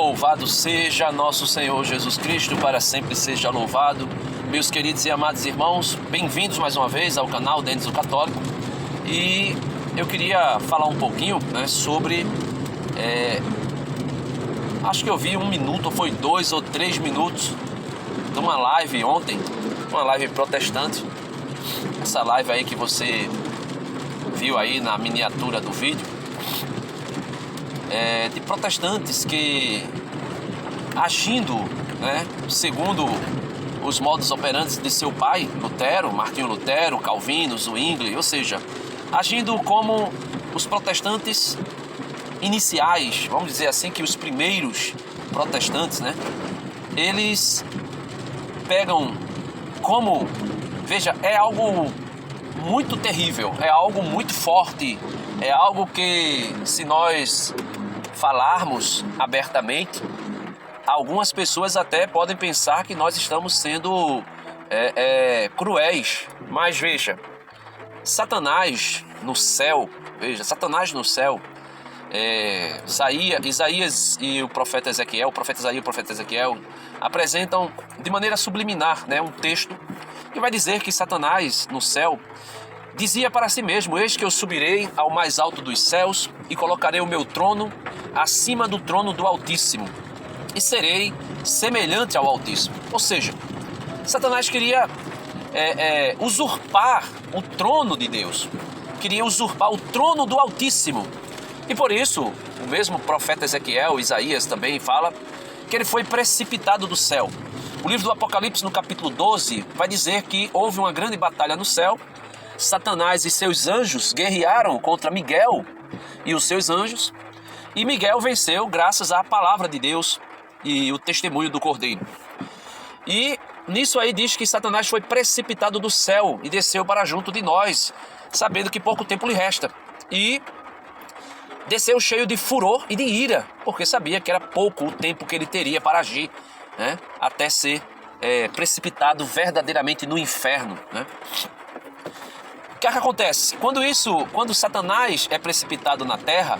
Louvado seja nosso Senhor Jesus Cristo, para sempre seja louvado. Meus queridos e amados irmãos, bem-vindos mais uma vez ao canal Denis o Católico. E eu queria falar um pouquinho, sobre... acho que eu vi 1 minuto, ou foi 2 ou 3 minutos de uma live ontem, uma live protestante. Essa live aí que você viu aí na miniatura do vídeo, de protestantes que, agindo, segundo os modos operantes de seu pai, Lutero, Martinho Lutero, Calvino, Zwingli, ou seja, agindo como os protestantes iniciais, vamos dizer assim, que os primeiros protestantes, eles pegam como, veja, é algo muito terrível, é algo muito forte, é algo que, se nós falarmos abertamente, algumas pessoas até podem pensar que nós estamos sendo cruéis. Mas veja, Satanás no céu, Isaías e o profeta Ezequiel, apresentam de maneira subliminar, um texto que vai dizer que Satanás no céu dizia para si mesmo: eis que eu subirei ao mais alto dos céus e colocarei o meu trono acima do trono do Altíssimo e serei semelhante ao Altíssimo. Ou seja, Satanás queria usurpar o trono de Deus, queria usurpar o trono do Altíssimo. E por isso, o mesmo profeta Ezequiel, Isaías também fala que ele foi precipitado do céu. O livro do Apocalipse, no capítulo 12, vai dizer que houve uma grande batalha no céu. Satanás e seus anjos guerrearam contra Miguel e os seus anjos, e Miguel venceu graças à palavra de Deus e o testemunho do Cordeiro. E nisso aí diz que Satanás foi precipitado do céu e desceu para junto de nós, sabendo que pouco tempo lhe resta. E desceu cheio de furor e de ira, porque sabia que era pouco o tempo que ele teria para agir, até ser precipitado verdadeiramente no inferno. O que acontece? Quando Satanás é precipitado na terra,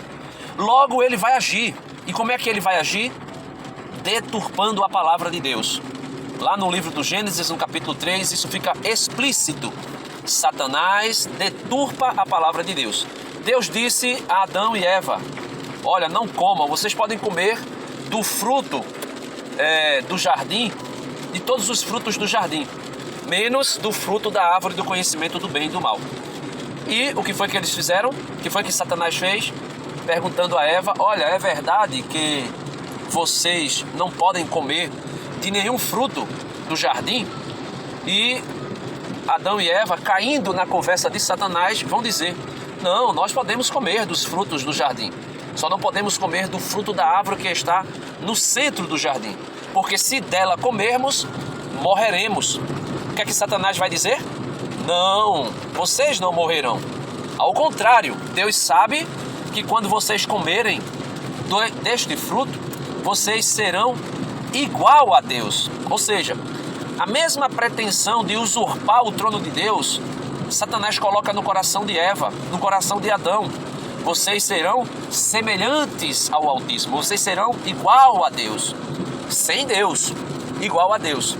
logo ele vai agir. E como é que ele vai agir? Deturpando a palavra de Deus. Lá no livro do Gênesis, no capítulo 3, isso fica explícito. Satanás deturpa a palavra de Deus. Deus disse a Adão e Eva: olha, não comam, vocês podem comer do fruto do jardim, de todos os frutos do jardim, menos do fruto da árvore do conhecimento do bem e do mal. E o que foi que eles fizeram? O que foi que Satanás fez? Perguntando a Eva: olha, é verdade que vocês não podem comer de nenhum fruto do jardim? E Adão e Eva, caindo na conversa de Satanás, vão dizer: não, nós podemos comer dos frutos do jardim, só não podemos comer do fruto da árvore que está no centro do jardim, porque se dela comermos, morreremos. O que é que Satanás vai dizer? Não, vocês não morrerão. Ao contrário, Deus sabe que quando vocês comerem deste fruto, vocês serão igual a Deus. Ou seja, a mesma pretensão de usurpar o trono de Deus, Satanás coloca no coração de Eva, no coração de Adão. Vocês serão semelhantes ao Altíssimo, vocês serão igual a Deus. Sem Deus, igual a Deus.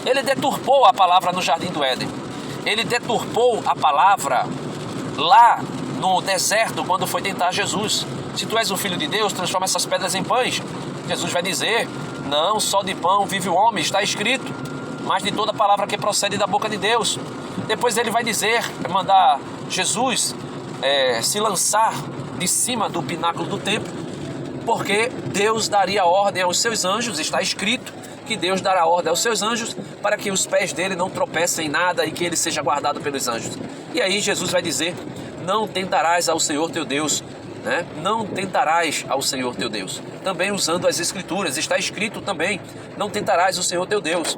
Ele deturpou a palavra no Jardim do Éden. Ele deturpou a palavra lá no deserto, quando foi tentar Jesus. Se tu és o Filho de Deus, transforma essas pedras em pães. Jesus vai dizer: não só de pão vive o homem, está escrito, mas de toda palavra que procede da boca de Deus. Depois ele vai mandar Jesus se lançar de cima do pináculo do templo, porque Deus daria ordem aos seus anjos, está escrito que Deus dará ordem aos seus anjos para que os pés dele não tropecem em nada e que ele seja guardado pelos anjos. E aí Jesus vai dizer: não tentarás ao Senhor teu Deus, não tentarás ao Senhor teu Deus. Também usando as escrituras, está escrito também: não tentarás o Senhor teu Deus.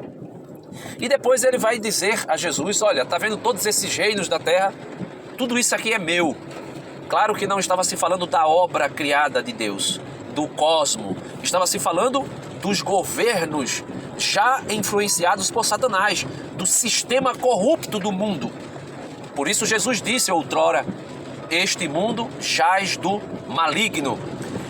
E depois ele vai dizer a Jesus: olha, está vendo todos esses reinos da terra? Tudo isso aqui é meu. Claro que não estava se falando da obra criada de Deus, do cosmo. Estava se falando dos governos já influenciados por Satanás, do sistema corrupto do mundo. Por isso Jesus disse outrora: este mundo jaz do maligno.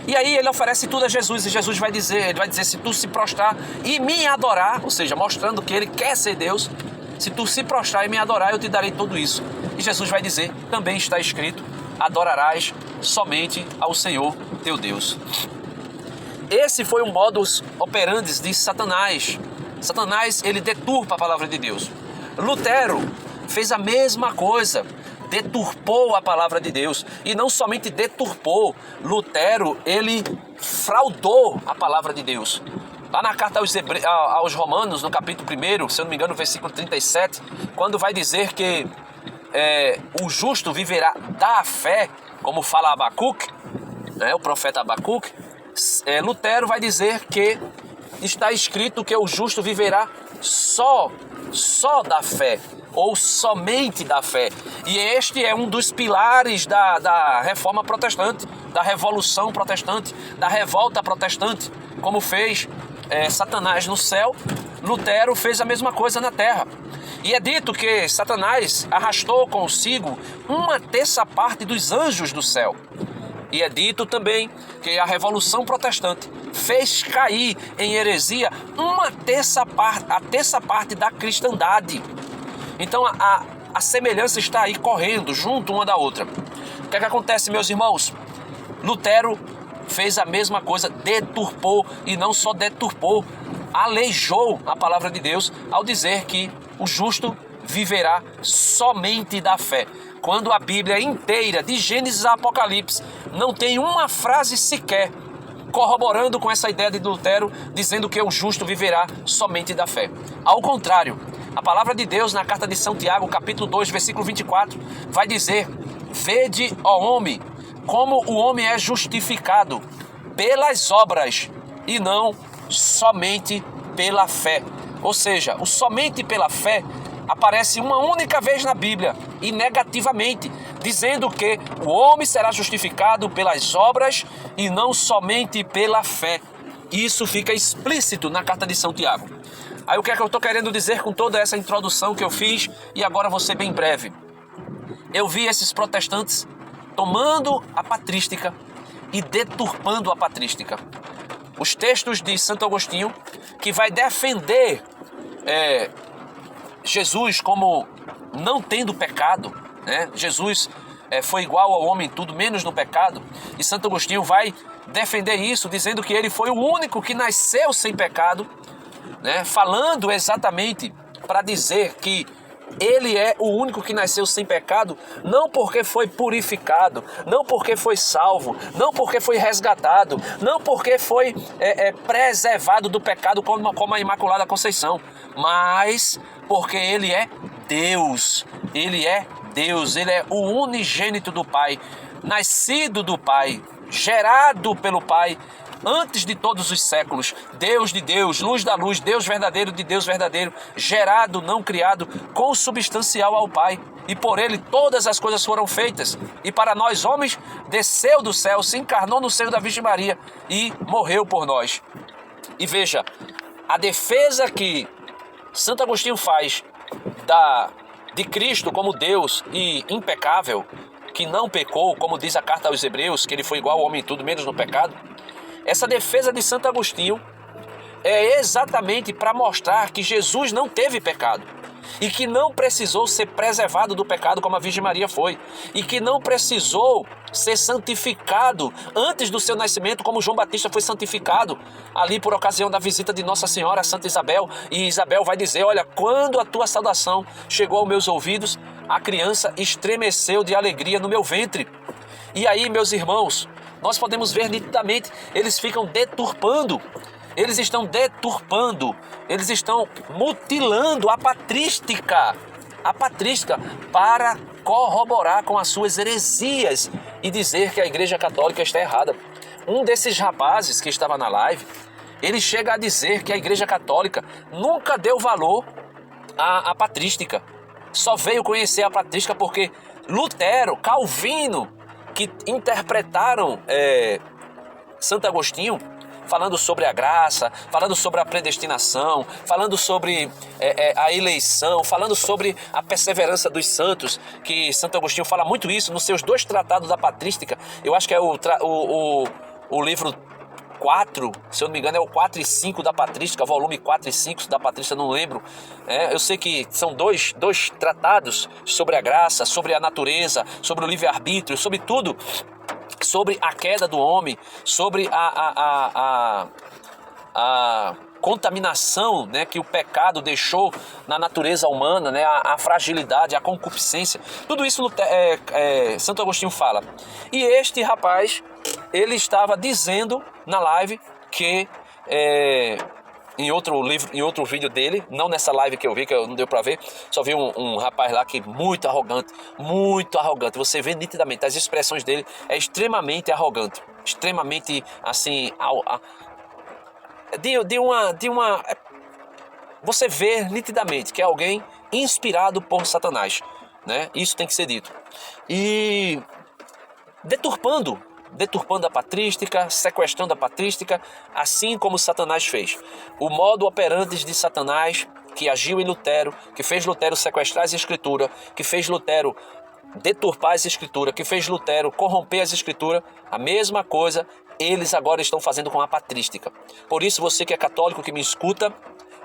E aí ele oferece tudo a Jesus, e Jesus vai dizer, se tu se prostrar e me adorar, ou seja, mostrando que ele quer ser Deus, se tu se prostrar e me adorar, eu te darei tudo isso. E Jesus vai dizer, também está escrito, adorarás somente ao Senhor teu Deus. Esse foi o modus operandi de Satanás. Satanás, ele deturpa a palavra de Deus. Lutero fez a mesma coisa, deturpou a palavra de Deus. E não somente deturpou, Lutero, ele fraudou a palavra de Deus. Lá na carta aos Romanos, no capítulo 1, se eu não me engano, no versículo 37, quando vai dizer que o justo viverá da fé, como fala Abacuque, né, o profeta Abacuque, Lutero vai dizer que está escrito que o justo viverá só da fé, ou somente da fé. E este é um dos pilares da reforma protestante, da revolução protestante, da revolta protestante. Como fez Satanás no céu, Lutero fez a mesma coisa na terra. E é dito que Satanás arrastou consigo 1/3 dos anjos do céu. E é dito também que a Revolução Protestante fez cair em heresia 1/3 da cristandade. Então a semelhança está aí correndo junto uma da outra. O que é que acontece, meus irmãos? Lutero fez a mesma coisa, deturpou, e não só deturpou, aleijou a palavra de Deus ao dizer que o justo viverá somente da fé. Quando a Bíblia inteira, de Gênesis a Apocalipse, não tem uma frase sequer corroborando com essa ideia de Lutero, dizendo que o justo viverá somente da fé. Ao contrário, a palavra de Deus na carta de São Tiago, capítulo 2, versículo 24, vai dizer: vede, ó homem, como o homem é justificado pelas obras e não somente pela fé. Ou seja, o somente pela fé aparece uma única vez na Bíblia e negativamente, dizendo que o homem será justificado pelas obras e não somente pela fé. Isso fica explícito na carta de São Tiago. Aí o que é que eu estou querendo dizer com toda essa introdução que eu fiz, e agora vou ser bem breve. Eu vi esses protestantes tomando a patrística e deturpando a patrística. Os textos de Santo Agostinho, que vai defender Jesus como não tendo pecado, né? Jesus foi igual ao homem em tudo, menos no pecado. E Santo Agostinho vai defender isso, dizendo que ele foi o único que nasceu sem pecado, né? Falando exatamente para dizer que ele é o único que nasceu sem pecado, não porque foi purificado, não porque foi salvo, não porque foi resgatado, não porque foi preservado do pecado como a Imaculada Conceição, mas porque ele é Deus. Ele é Deus, ele é o unigênito do Pai, nascido do Pai, gerado pelo Pai, antes de todos os séculos, Deus de Deus, luz da luz, Deus verdadeiro de Deus verdadeiro, gerado, não criado, consubstancial ao Pai. E por ele todas as coisas foram feitas. E para nós homens, desceu do céu, se encarnou no seio da Virgem Maria e morreu por nós. E veja, a defesa que Santo Agostinho faz de Cristo como Deus e impecável, que não pecou, como diz a carta aos Hebreus, que ele foi igual ao homem em tudo, menos no pecado. Essa defesa de Santo Agostinho é exatamente para mostrar que Jesus não teve pecado e que não precisou ser preservado do pecado como a Virgem Maria foi, e que não precisou ser santificado antes do seu nascimento como João Batista foi santificado ali por ocasião da visita de Nossa Senhora a Santa Isabel. E Isabel vai dizer: olha, quando a tua saudação chegou aos meus ouvidos, a criança estremeceu de alegria no meu ventre. E aí, meus irmãos, nós podemos ver nitidamente, eles ficam deturpando, eles estão mutilando a patrística para corroborar com as suas heresias e dizer que a Igreja Católica está errada. Um desses rapazes que estava na live, ele chega a dizer que a Igreja Católica nunca deu valor à patrística, só veio conhecer a patrística porque Lutero, Calvino, que interpretaram Santo Agostinho, falando sobre a graça, falando sobre a predestinação, falando sobre a eleição, falando sobre a perseverança dos santos, que Santo Agostinho fala muito isso nos seus 2 tratados da patrística. Eu acho que é o o livro 4, se eu não me engano é o 4 e 5 da Patrística, volume 4 e 5 da Patrística, não lembro. Eu sei que são dois tratados sobre a graça, sobre a natureza, sobre o livre-arbítrio, sobre tudo, sobre a queda do homem, sobre a contaminação, né, que o pecado deixou na natureza humana, né, a fragilidade, a concupiscência. Tudo isso Santo Agostinho fala. E este rapaz, ele estava dizendo na live que em outro vídeo dele, não nessa live que eu vi, que não deu pra ver, só vi um rapaz lá que muito arrogante, você vê nitidamente, as expressões dele é extremamente arrogante, extremamente assim, você vê nitidamente que é alguém inspirado por Satanás, né? Isso tem que ser dito. E deturpando a patrística, sequestrando a patrística, assim como Satanás fez. O modo operandi de Satanás, que agiu em Lutero, que fez Lutero sequestrar as escrituras, que fez Lutero deturpar as escrituras, que fez Lutero corromper as escrituras, a mesma coisa eles agora estão fazendo com a patrística. Por isso, você que é católico, que me escuta,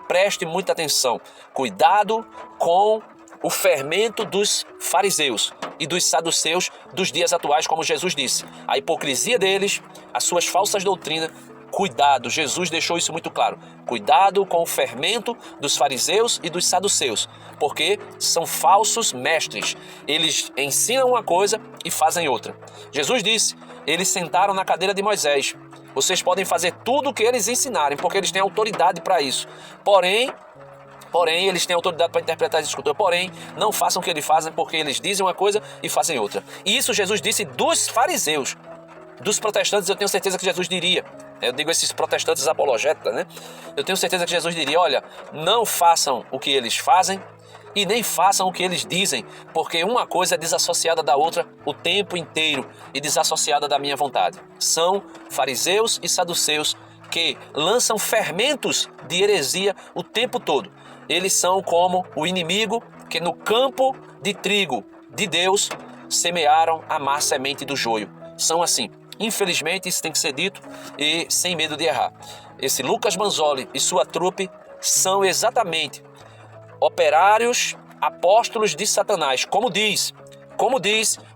preste muita atenção. Cuidado com o fermento dos fariseus e dos saduceus dos dias atuais, como Jesus disse. A hipocrisia deles, as suas falsas doutrinas. Cuidado, Jesus deixou isso muito claro. Cuidado com o fermento dos fariseus e dos saduceus, porque são falsos mestres. Eles ensinam uma coisa e fazem outra. Jesus disse, eles sentaram na cadeira de Moisés. Vocês podem fazer tudo o que eles ensinarem, porque eles têm autoridade para isso. Porém, eles têm autoridade para interpretar as escrituras. Porém, não façam o que eles fazem, porque eles dizem uma coisa e fazem outra. E isso Jesus disse dos fariseus. Dos protestantes, eu tenho certeza que Jesus diria. Eu digo esses protestantes apologetas, né? Eu tenho certeza que Jesus diria, olha, não façam o que eles fazem e nem façam o que eles dizem, porque uma coisa é desassociada da outra o tempo inteiro e desassociada da minha vontade. São fariseus e saduceus que lançam fermentos de heresia o tempo todo. Eles são como o inimigo que no campo de trigo de Deus semearam a má semente do joio. São assim. Infelizmente, isso tem que ser dito e sem medo de errar. Esse Lucas Manzoli e sua trupe são exatamente operários, apóstolos de Satanás, como diz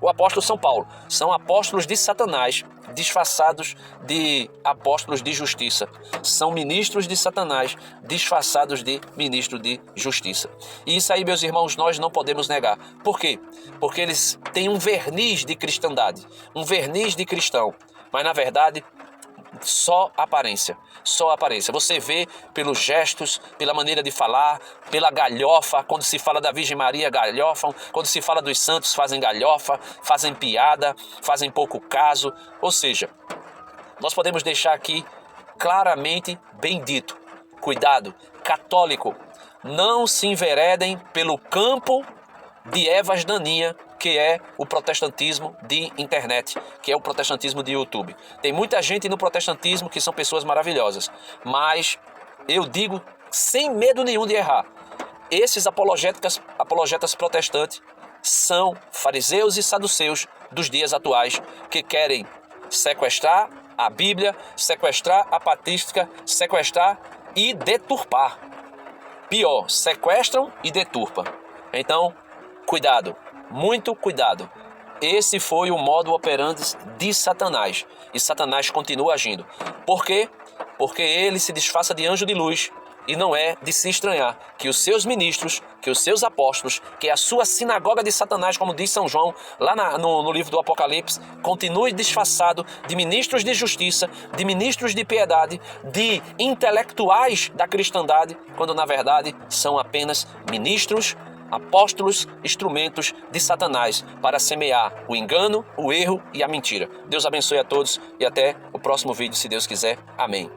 o apóstolo São Paulo. São apóstolos de Satanás, disfarçados de apóstolos de justiça. São ministros de Satanás, disfarçados de ministro de justiça. E isso aí, meus irmãos, nós não podemos negar. Por quê? Porque eles têm um verniz de cristandade, um verniz de cristão, mas na verdade só aparência. Você vê pelos gestos, pela maneira de falar, pela galhofa. Quando se fala da Virgem Maria, galhofam. Quando se fala dos santos, fazem galhofa, fazem piada, fazem pouco caso. Ou seja, nós podemos deixar aqui claramente bem dito. Cuidado, católico, não se enveredem pelo campo de ervas daninhas, que é o protestantismo de internet, que é o protestantismo de YouTube. Tem muita gente no protestantismo que são pessoas maravilhosas, mas eu digo sem medo nenhum de errar, esses apologetas protestantes são fariseus e saduceus dos dias atuais, que querem sequestrar a Bíblia, sequestrar a patrística, sequestrar e deturpar. Pior, sequestram e deturpam. Então, cuidado. Muito cuidado. Esse foi o modo operandi de Satanás. E Satanás continua agindo. Por quê? Porque ele se disfarça de anjo de luz. E não é de se estranhar que os seus ministros, que os seus apóstolos, que a sua sinagoga de Satanás, como diz São João, lá no livro do Apocalipse, continue disfarçado de ministros de justiça, de ministros de piedade, de intelectuais da cristandade, quando na verdade são apenas ministros, apóstolos, instrumentos de Satanás para semear o engano, o erro e a mentira. Deus abençoe a todos e até o próximo vídeo, se Deus quiser. Amém.